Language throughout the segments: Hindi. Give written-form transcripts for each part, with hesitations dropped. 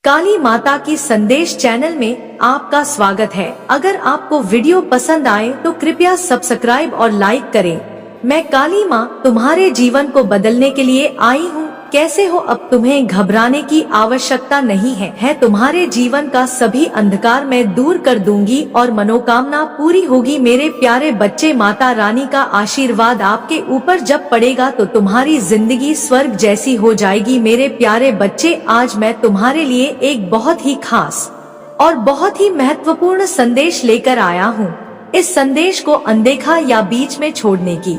काली माता की संदेश चैनल में आपका स्वागत है। अगर आपको वीडियो पसंद आए तो कृपया सब्सक्राइब और लाइक करें। मैं काली माँ तुम्हारे जीवन को बदलने के लिए आई हूँ। कैसे हो? अब तुम्हें घबराने की आवश्यकता नहीं है तुम्हारे जीवन का सभी अंधकार मैं दूर कर दूंगी और मनोकामना पूरी होगी। मेरे प्यारे बच्चे, माता रानी का आशीर्वाद आपके ऊपर जब पड़ेगा तो तुम्हारी जिंदगी स्वर्ग जैसी हो जाएगी। मेरे प्यारे बच्चे, आज मैं तुम्हारे लिए एक बहुत ही खास और बहुत ही महत्वपूर्ण संदेश लेकर आया हूँ। इस संदेश को अनदेखा या बीच में छोड़ने की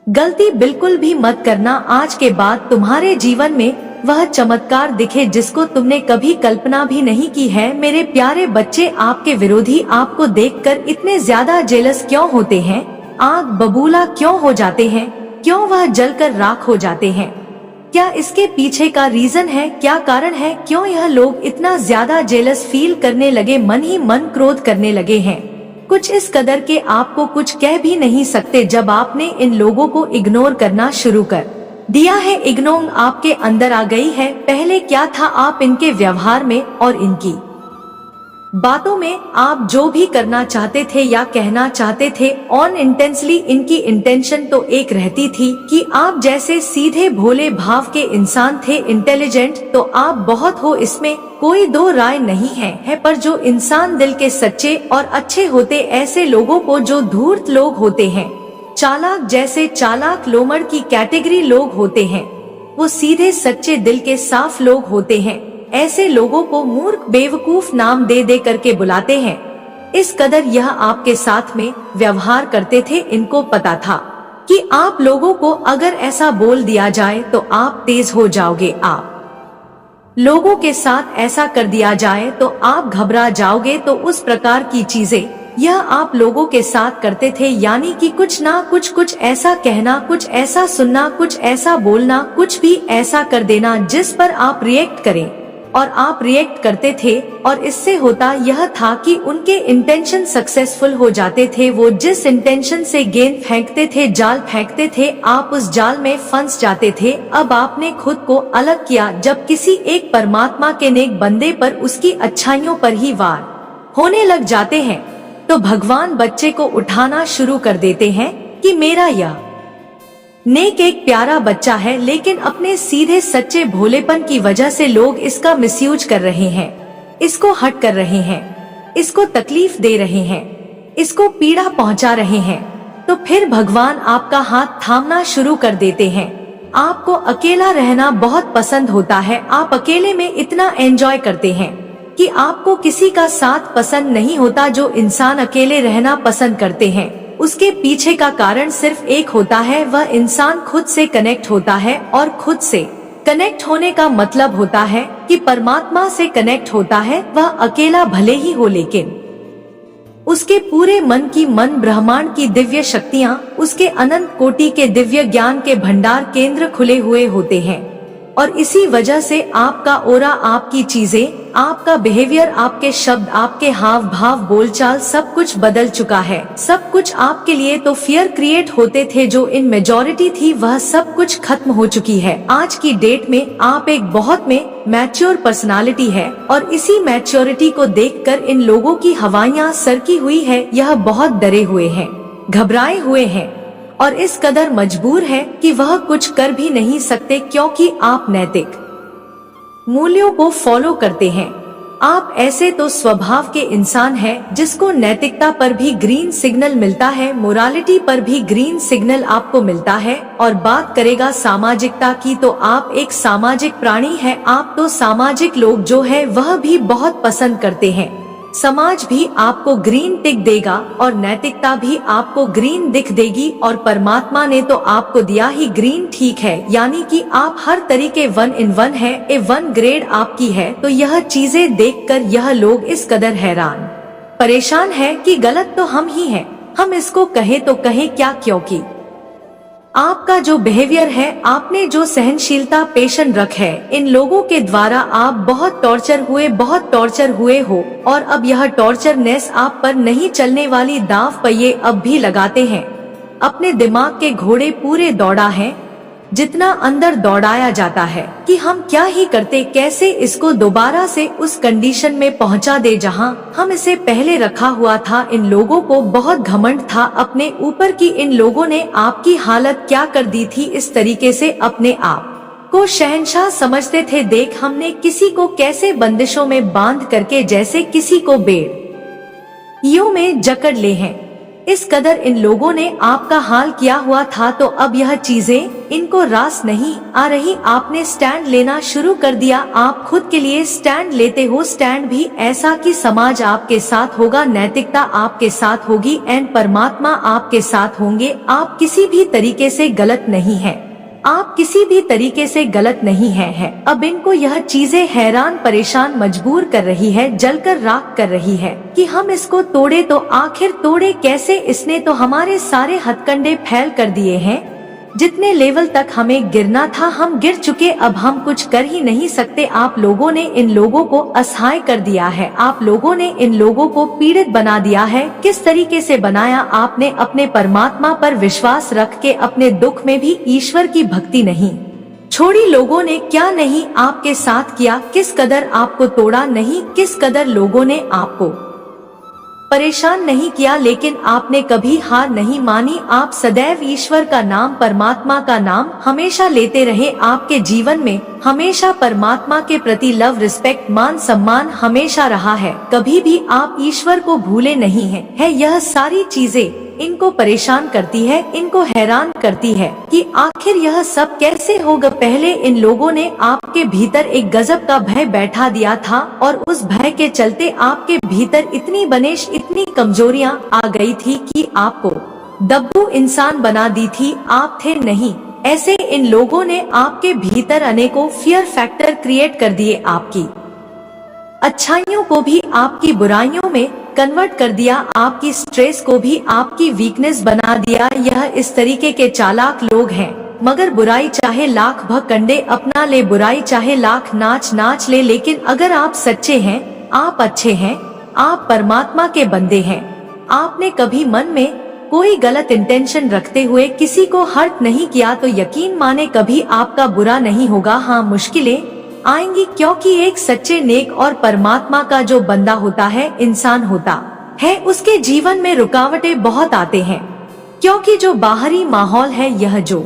गलती बिल्कुल भी मत करना। आज के बाद तुम्हारे जीवन में वह चमत्कार दिखे जिसको तुमने कभी कल्पना भी नहीं की है। मेरे प्यारे बच्चे, आपके विरोधी आपको देखकर इतने ज्यादा जेलस क्यों होते हैं? आग बबूला क्यों हो जाते हैं? क्यों वह जलकर राख हो जाते हैं? क्या इसके पीछे का रीजन है? क्या कारण है? क्यों यह लोग इतना ज्यादा जेलस फील करने लगे? मन ही मन क्रोध करने लगे हैं। कुछ इस कदर के आपको कुछ कह भी नहीं सकते जब आपने इन लोगों को इग्नोर करना शुरू कर दिया है। इग्नोर आपके अंदर आ गई है। पहले क्या था, आप इनके व्यवहार में और इनकी बातों में आप जो भी करना चाहते थे या कहना चाहते थे ऑन इंटेंसली, इनकी इंटेंशन तो एक रहती थी कि आप जैसे सीधे भोले भाव के इंसान थे। इंटेलिजेंट तो आप बहुत हो, इसमें कोई दो राय नहीं है। पर जो इंसान दिल के सच्चे और अच्छे होते, ऐसे लोगों को जो धूर्त लोग होते हैं, चालाक जैसे चालाक लोमड़ की कैटेगरी लोग होते हैं, वो सीधे सच्चे दिल के साफ लोग होते हैं। ऐसे लोगों को मूर्ख बेवकूफ नाम दे दे करके बुलाते हैं। इस कदर यह आपके साथ में व्यवहार करते थे। इनको पता था कि आप लोगों को अगर ऐसा बोल दिया जाए तो आप तेज हो जाओगे, आप लोगों के साथ ऐसा कर दिया जाए तो आप घबरा जाओगे। तो उस प्रकार की चीजें यह आप लोगों के साथ करते थे, यानी कि कुछ ना कुछ ऐसा कहना, कुछ ऐसा सुनना, कुछ ऐसा बोलना, कुछ भी ऐसा कर देना जिस पर आप रिएक्ट करें। और आप रिएक्ट करते थे और इससे होता यह था कि उनके इंटेंशन सक्सेसफुल हो जाते थे। वो जिस इंटेंशन से गेंद फेंकते थे, जाल फेंकते थे, आप उस जाल में फंस जाते थे। अब आपने खुद को अलग किया। जब किसी एक परमात्मा के नेक बंदे पर उसकी अच्छाइयों पर ही वार होने लग जाते हैं तो भगवान बच्चे को उठाना शुरू कर देते हैं कि मेरा यह नेक एक प्यारा बच्चा है, लेकिन अपने सीधे सच्चे भोलेपन की वजह से लोग इसका मिसयूज कर रहे हैं, इसको हट कर रहे हैं, इसको तकलीफ दे रहे हैं, इसको पीड़ा पहुंचा रहे हैं। तो फिर भगवान आपका हाथ थामना शुरू कर देते हैं। आपको अकेला रहना बहुत पसंद होता है। आप अकेले में इतना एंजॉय करते हैं कि आपको किसी का साथ पसंद नहीं होता। जो इंसान अकेले रहना पसंद करते हैं उसके पीछे का कारण सिर्फ एक होता है, वह इंसान खुद से कनेक्ट होता है। और खुद से कनेक्ट होने का मतलब होता है कि परमात्मा से कनेक्ट होता है। वह अकेला भले ही हो, लेकिन उसके पूरे मन की ब्रह्मांड की दिव्य शक्तियाँ, उसके अनंत कोटि के दिव्य ज्ञान के भंडार केंद्र खुले हुए होते हैं। और इसी वजह से आपका ओरा, आपकी चीजें, आपका बिहेवियर, आपके शब्द, आपके हाव भाव, बोलचाल सब कुछ बदल चुका है। सब कुछ आपके लिए तो फियर क्रिएट होते थे जो इन मेजॉरिटी थी, वह सब कुछ खत्म हो चुकी है। आज की डेट में आप एक बहुत में मैच्योर पर्सनालिटी है और इसी मैच्योरिटी को देखकर इन लोगों की हवाइयाँ सरकी हुई है। यह बहुत डरे हुए हैं, घबराए हुए हैं और इस कदर मजबूर है कि वह कुछ कर भी नहीं सकते, क्योंकि आप नैतिक मूल्यों को फॉलो करते हैं। आप ऐसे तो स्वभाव के इंसान हैं जिसको नैतिकता पर भी ग्रीन सिग्नल मिलता है, मोरालिटी पर भी ग्रीन सिग्नल आपको मिलता है। और बात करेगा सामाजिकता की तो आप एक सामाजिक प्राणी है। आप तो सामाजिक लोग जो है वह भी बहुत पसंद करते हैं। समाज भी आपको ग्रीन टिक देगा और नैतिकता भी आपको ग्रीन दिख देगी। और परमात्मा ने तो आपको दिया ही ग्रीन, ठीक है, यानी कि आप हर तरीके 1 in 1 है, A1 ग्रेड आपकी है। तो यह चीजें देखकर यह लोग इस कदर हैरान परेशान है कि गलत तो हम ही हैं। हम इसको कहे तो कहे क्या, क्योंकि आपका जो बिहेवियर है, आपने जो सहनशीलता पेशन रख है, इन लोगों के द्वारा आप बहुत टॉर्चर हुए हो। और अब यह टॉर्चरनेस आप पर नहीं चलने वाली दांव पहिए अब भी लगाते हैं। अपने दिमाग के घोड़े पूरे दौड़ा है जितना अंदर दौड़ाया जाता है कि हम क्या ही करते, कैसे इसको दोबारा से उस कंडीशन में पहुंचा दे जहां हम इसे पहले रखा हुआ था। इन लोगों को बहुत घमंड था अपने ऊपर कि इन लोगों ने आपकी हालत क्या कर दी थी। इस तरीके से अपने आप को शहंशाह समझते थे। देख हमने किसी को कैसे बंदिशों में बांध करके जैसे किसी को बेड़ियों में जकड़ ले हैं। इस कदर इन लोगों ने आपका हाल किया हुआ था, तो अब यह चीजें इनको रास नहीं आ रही। आपने स्टैंड लेना शुरू कर दिया। आप खुद के लिए स्टैंड लेते हो, स्टैंड भी ऐसा कि समाज आपके साथ होगा, नैतिकता आपके साथ होगी एंड परमात्मा आपके साथ होंगे। आप किसी भी तरीके से गलत नहीं है, आप किसी भी तरीके से गलत नहीं है। अब इनको यह चीजें हैरान परेशान मजबूर कर रही है, जलकर राख कर रही है कि हम इसको तोड़े तो आखिर तोड़े कैसे। इसने तो हमारे सारे हथकंडे फैल कर दिए हैं। जितने लेवल तक हमें गिरना था हम गिर चुके, अब हम कुछ कर ही नहीं सकते। आप लोगों ने इन लोगों को असहाय कर दिया है, आप लोगों ने इन लोगों को पीड़ित बना दिया है। किस तरीके से बनाया? आपने अपने परमात्मा पर विश्वास रख के अपने दुख में भी ईश्वर की भक्ति नहीं छोड़ी। लोगों ने क्या नहीं आपके साथ किया, किस कदर आपको तोड़ा नहीं, किस कदर लोगों ने आपको परेशान नहीं किया, लेकिन आपने कभी हार नहीं मानी। आप सदैव ईश्वर का नाम, परमात्मा का नाम हमेशा लेते रहे। आपके जीवन में हमेशा परमात्मा के प्रति लव, रिस्पेक्ट, मान सम्मान हमेशा रहा है। कभी भी आप ईश्वर को भूले नहीं है। यह सारी चीजें इनको परेशान करती है, इनको हैरान करती है कि आखिर यह सब कैसे होगा। पहले इन लोगों ने आपके भीतर एक गजब का भय बैठा दिया था और उस भय के चलते आपके भीतर इतनी बनेश, इतनी कमजोरियां आ गई थी कि आपको दब्बू इंसान बना दी थी। आप थे नहीं ऐसे। इन लोगों ने आपके भीतर अनेकों फियर फैक्टर क्रिएट कर दिए, आपकी अच्छाइयों को भी आपकी बुराइयों में कन्वर्ट कर दिया, आपकी स्ट्रेस को भी आपकी वीकनेस बना दिया। यह इस तरीके के चालाक लोग हैं। मगर बुराई चाहे लाख भकंडे अपना ले, बुराई चाहे लाख नाच ले, लेकिन अगर आप सच्चे हैं, आप अच्छे हैं, आप परमात्मा के बंदे हैं, आपने कभी मन में कोई गलत इंटेंशन रखते हुए किसी को हर्ट नहीं किया, तो यकीन माने कभी आपका बुरा नहीं होगा। हाँ, मुश्किलें आएंगी, क्योंकि एक सच्चे नेक और परमात्मा का जो बंदा होता है, इंसान होता है, उसके जीवन में रुकावटें बहुत आते हैं। क्योंकि जो बाहरी माहौल है, यह जो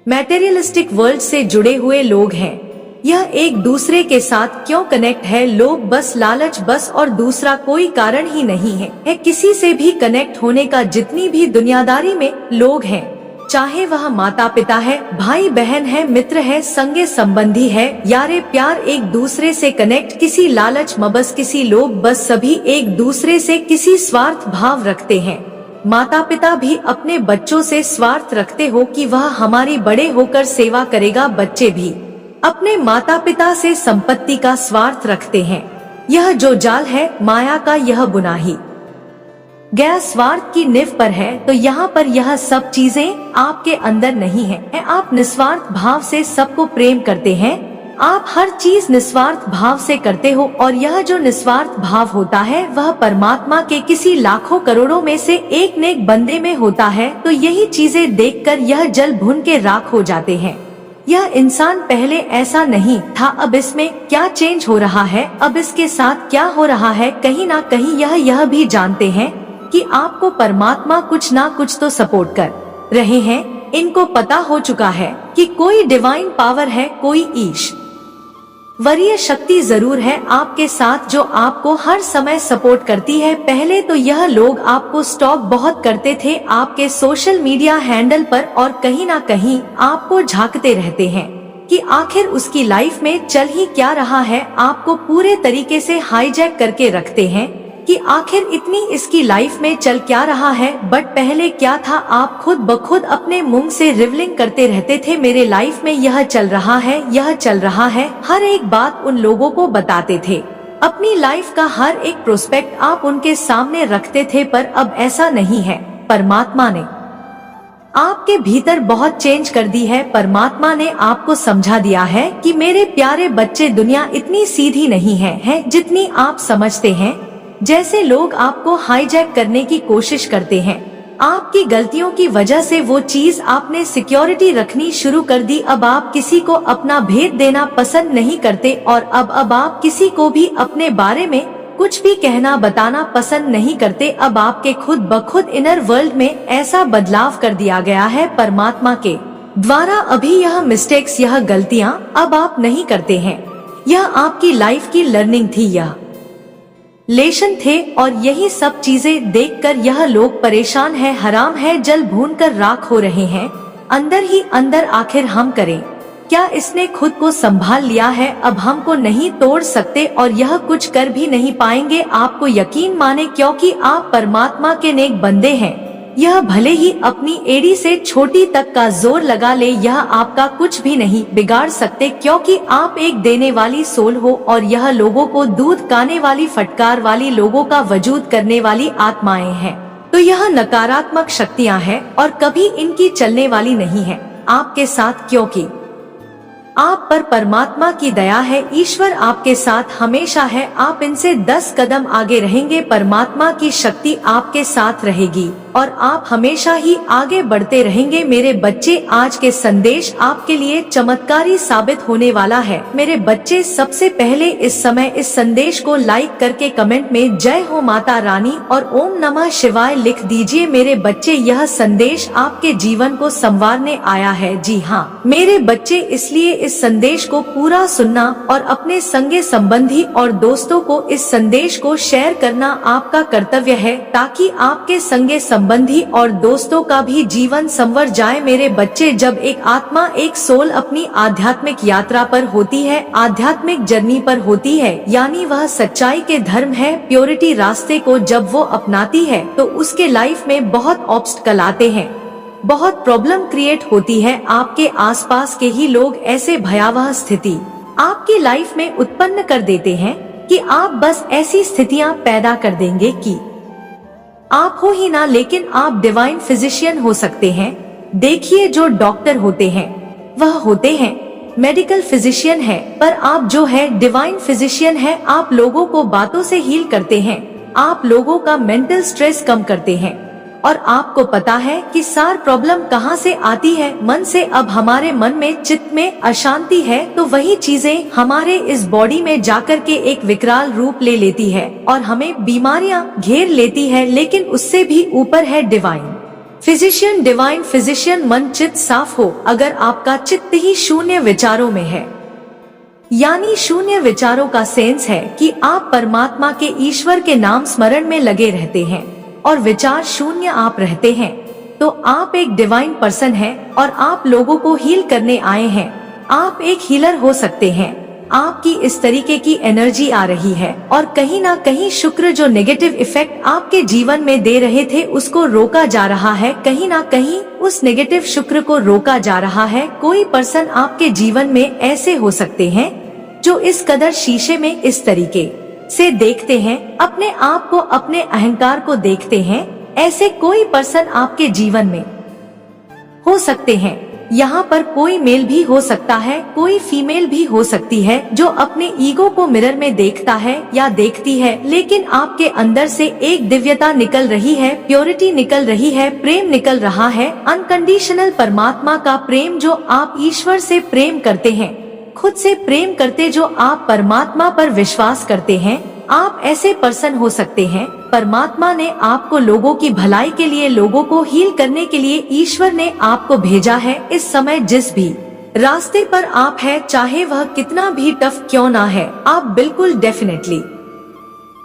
मैटेरियलिस्टिक वर्ल्ड से जुड़े हुए लोग हैं, यह एक दूसरे के साथ क्यों कनेक्ट है? लोग बस लालच, बस, और दूसरा कोई कारण ही नहीं है किसी से भी कनेक्ट होने का। जितनी भी दुनियादारी में लोग हैं, चाहे वह माता पिता है, भाई बहन है, मित्र है, संगे संबंधी है, यारे प्यार, एक दूसरे से कनेक्ट किसी लालच मबस, किसी लोग बस, सभी एक दूसरे से किसी स्वार्थ भाव रखते हैं। माता पिता भी अपने बच्चों से स्वार्थ रखते हो कि वह हमारी बड़े होकर सेवा करेगा। बच्चे भी अपने माता पिता से संपत्ति का स्वार्थ रखते हैं। यह जो जाल है माया का, यह बुनाही गैर स्वार्थ की नींव पर है। तो यहाँ पर यह सब चीजें आपके अंदर नहीं है। आप निस्वार्थ भाव से सबको प्रेम करते हैं, आप हर चीज निस्वार्थ भाव से करते हो, और यह जो निस्वार्थ भाव होता है वह परमात्मा के किसी लाखों करोड़ों में से एक नेक बंदे में होता है। तो यही चीजें देखकर यह जल भुन के राख हो जाते हैं। यह इंसान पहले ऐसा नहीं था, अब इसमें क्या चेंज हो रहा है, अब इसके साथ क्या हो रहा है। कहीं ना कहीं यह भी जानते हैं कि आपको परमात्मा कुछ ना कुछ तो सपोर्ट कर रहे हैं। इनको पता हो चुका है कि कोई डिवाइन पावर है, कोई ईश्वरीय शक्ति जरूर है आपके साथ, जो आपको हर समय सपोर्ट करती है। पहले तो यह लोग आपको स्टॉक बहुत करते थे आपके सोशल मीडिया हैंडल पर, और कहीं ना कहीं आपको झांकते रहते हैं कि आखिर उसकी लाइफ में चल ही क्या रहा है। आपको पूरे तरीके से हाईजैक करके रखते हैं कि आखिर इतनी इसकी लाइफ में चल क्या रहा है। बट पहले क्या था, आप खुद ब खुद अपने मुंह से रिवलिंग करते रहते थे, मेरे लाइफ में यह चल रहा है, यह चल रहा है। हर एक बात उन लोगों को बताते थे, अपनी लाइफ का हर एक प्रोस्पेक्ट आप उनके सामने रखते थे। पर अब ऐसा नहीं है। परमात्मा ने आपके भीतर बहुत चेंज कर दी है। परमात्मा ने आपको समझा दिया है कि मेरे प्यारे बच्चे, दुनिया इतनी सीधी नहीं है जितनी आप समझते हैं। जैसे लोग आपको हाईजैक करने की कोशिश करते हैं, आपकी गलतियों की वजह से वो चीज आपने सिक्योरिटी रखनी शुरू कर दी। अब आप किसी को अपना भेद देना पसंद नहीं करते और अब आप किसी को भी अपने बारे में कुछ भी कहना बताना पसंद नहीं करते। अब आपके खुद ब खुद इनर वर्ल्ड में ऐसा बदलाव कर दिया गया है परमात्मा के द्वारा। अभी यह मिस्टेक्स, यह गलतियां अब आप नहीं करते हैं। यह आपकी लाइफ की लर्निंग थी, यह लेसन थे और यही सब चीजें देखकर यह लोग परेशान है। हराम है, जल भूनकर राख हो रहे हैं अंदर ही अंदर। आखिर हम करें क्या? इसने खुद को संभाल लिया है, अब हमको नहीं तोड़ सकते और यह कुछ कर भी नहीं पाएंगे। आपको यकीन माने, क्योंकि आप परमात्मा के नेक बंदे हैं। यह भले ही अपनी एड़ी से छोटी तक का जोर लगा ले, यह आपका कुछ भी नहीं बिगाड़ सकते, क्योंकि आप एक देने वाली सोल हो और यह लोगों को दूध काने वाली, फटकार वाली, लोगों का वजूद करने वाली आत्माएं हैं। तो यह नकारात्मक शक्तियां हैं और कभी इनकी चलने वाली नहीं है आपके साथ, क्योंकि आप पर परमात्मा की दया है। ईश्वर आपके साथ हमेशा है। आप इनसे 10 कदम आगे रहेंगे। परमात्मा की शक्ति आपके साथ रहेगी और आप हमेशा ही आगे बढ़ते रहेंगे। मेरे बच्चे, आज के संदेश आपके लिए चमत्कारी साबित होने वाला है। मेरे बच्चे, सबसे पहले इस समय इस संदेश को लाइक करके कमेंट में जय हो माता रानी और ओम नमः शिवाय लिख दीजिए। मेरे बच्चे, यह संदेश आपके जीवन को संवारने आया है। जी हाँ मेरे बच्चे, इसलिए इस संदेश को पूरा सुनना और अपने संगे संबंधी और दोस्तों को इस संदेश को शेयर करना आपका कर्तव्य है, ताकि आपके संगे संबंधी और दोस्तों का भी जीवन संवर जाए। मेरे बच्चे, जब एक आत्मा, एक सोल अपनी आध्यात्मिक यात्रा पर होती है, आध्यात्मिक जर्नी पर होती है, यानी वह सच्चाई के धर्म है, प्योरिटी रास्ते को जब वो अपनाती है, तो उसके लाइफ में बहुत ऑब्स्टकल आते हैं, बहुत प्रॉब्लम क्रिएट होती है। आपके आसपास के ही लोग ऐसे भयावह स्थिति आपकी लाइफ में उत्पन्न कर देते हैं कि आप बस ऐसी स्थितियां पैदा कर देंगे कि आप हो ही ना, लेकिन आप डिवाइन फिजिशियन हो सकते हैं। देखिए, जो डॉक्टर होते हैं वह होते हैं मेडिकल फिजिशियन है, पर आप जो है डिवाइन फिजिशियन है। आप लोगों को बातों से हील करते हैं, आप लोगों का मेंटल स्ट्रेस कम करते हैं और आपको पता है कि सार प्रॉब्लम कहाँ से आती है, मन से। अब हमारे मन में, चित्त में अशांति है तो वही चीजें हमारे इस बॉडी में जाकर के एक विकराल रूप ले लेती है और हमें बीमारियां घेर लेती है। लेकिन उससे भी ऊपर है डिवाइन फिजिशियन। डिवाइन फिजिशियन मन चित्त साफ हो, अगर आपका चित्त ही शून्य विचारों में है, यानी शून्य विचारों का सेंस है कि आप परमात्मा के, ईश्वर के नाम स्मरण में लगे रहते हैं और विचार शून्य आप रहते हैं, तो आप एक डिवाइन पर्सन हैं और आप लोगों को हील करने आए हैं। आप एक हीलर हो सकते हैं। आपकी इस तरीके की एनर्जी आ रही है और कहीं ना कहीं शुक्र जो नेगेटिव इफेक्ट आपके जीवन में दे रहे थे उसको रोका जा रहा है। कहीं ना कहीं उस नेगेटिव शुक्र को रोका जा रहा है। कोई पर्सन आपके जीवन में ऐसे हो सकते हैं जो इस कदर शीशे में इस तरीके से देखते हैं, अपने आप को, अपने अहंकार को देखते हैं। ऐसे कोई पर्सन आपके जीवन में हो सकते हैं। यहाँ पर कोई मेल भी हो सकता है, कोई फीमेल भी हो सकती है जो अपने ईगो को मिरर में देखता है या देखती है, लेकिन आपके अंदर से एक दिव्यता निकल रही है, प्योरिटी निकल रही है, प्रेम निकल रहा है, अनकंडीशनल परमात्मा का प्रेम जो आप ईश्वर से प्रेम करते हैं, खुद से प्रेम करते, जो आप परमात्मा पर विश्वास करते हैं। आप ऐसे पर्सन हो सकते हैं। परमात्मा ने आपको लोगों की भलाई के लिए, लोगों को हील करने के लिए ईश्वर ने आपको भेजा है। इस समय जिस भी रास्ते पर आप हैं, चाहे वह कितना भी टफ क्यों ना है, आप बिल्कुल डेफिनेटली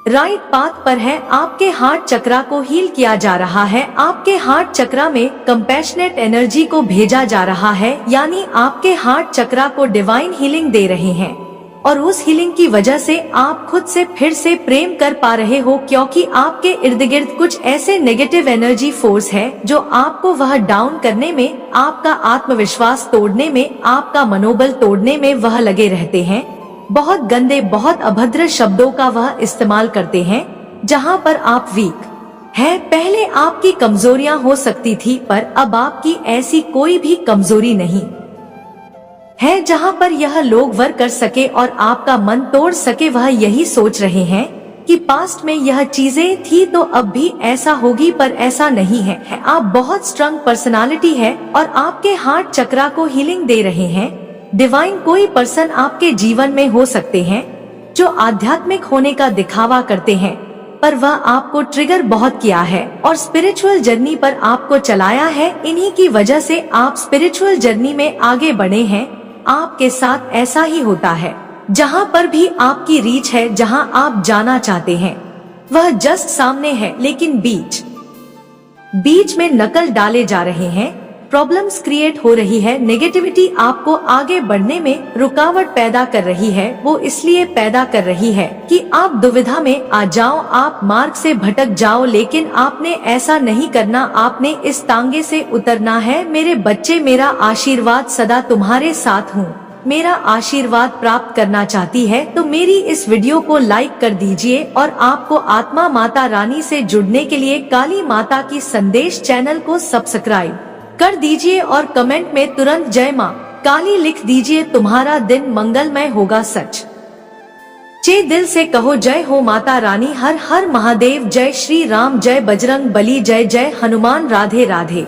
राइट पाथ पर है। आपके हार्ट चक्रा को हील किया जा रहा है। आपके हार्ट चक्रा में कंपैशनेट एनर्जी को भेजा जा रहा है, यानी आपके हार्ट चक्रा को डिवाइन हीलिंग दे रहे हैं और उस हीलिंग की वजह से आप खुद से फिर से प्रेम कर पा रहे हो, क्योंकि आपके इर्द गिर्द कुछ ऐसे नेगेटिव एनर्जी फोर्स है जो आपको वह डाउन करने में, आपका आत्मविश्वास तोड़ने में, आपका मनोबल तोड़ने में वह लगे रहते हैं। बहुत गंदे, बहुत अभद्र शब्दों का वह इस्तेमाल करते हैं जहां पर आप वीक है। पहले आपकी कमजोरियां हो सकती थी, पर अब आपकी ऐसी कोई भी कमजोरी नहीं है जहां पर यह लोग वर्क कर सके और आपका मन तोड़ सके। वह यही सोच रहे हैं कि पास्ट में यह चीजें थी तो अब भी ऐसा होगी, पर ऐसा नहीं है। आप बहुत स्ट्रॉन्ग पर्सनालिटी है और आपके हार्ट चक्रा को हीलिंग दे रहे हैं। डिवाइन कोई पर्सन आपके जीवन में हो सकते हैं जो आध्यात्मिक होने का दिखावा करते हैं, पर वह आपको ट्रिगर बहुत किया है और स्पिरिचुअल जर्नी पर आपको चलाया है। इन्हीं की वजह से आप स्पिरिचुअल जर्नी में आगे बढ़े हैं। आपके साथ ऐसा ही होता है, जहाँ पर भी आपकी रीच है, जहाँ आप जाना चाहते हैं वह जस्ट सामने है, लेकिन बीच में नकल डाले जा रहे हैं। प्रॉब्लम्स क्रिएट हो रही है, नेगेटिविटी आपको आगे बढ़ने में रुकावट पैदा कर रही है। वो इसलिए पैदा कर रही है कि आप दुविधा में आ जाओ, आप मार्ग से भटक जाओ, लेकिन आपने ऐसा नहीं करना। आपने इस तांगे से उतरना है। मेरे बच्चे, मेरा आशीर्वाद सदा तुम्हारे साथ हूँ। मेरा आशीर्वाद प्राप्त करना चाहती है तो मेरी इस वीडियो को लाइक कर दीजिए और आपको आत्मा माता रानी से जुड़ने के लिए काली माता की संदेश चैनल को सब्सक्राइब कर दीजिए और कमेंट में तुरंत जय माँ काली लिख दीजिए। तुम्हारा दिन मंगलमय होगा। सच्चे दिल से कहो जय हो माता रानी। हर हर महादेव। जय श्री राम, जय बजरंग बली, जय जय हनुमान। राधे राधे।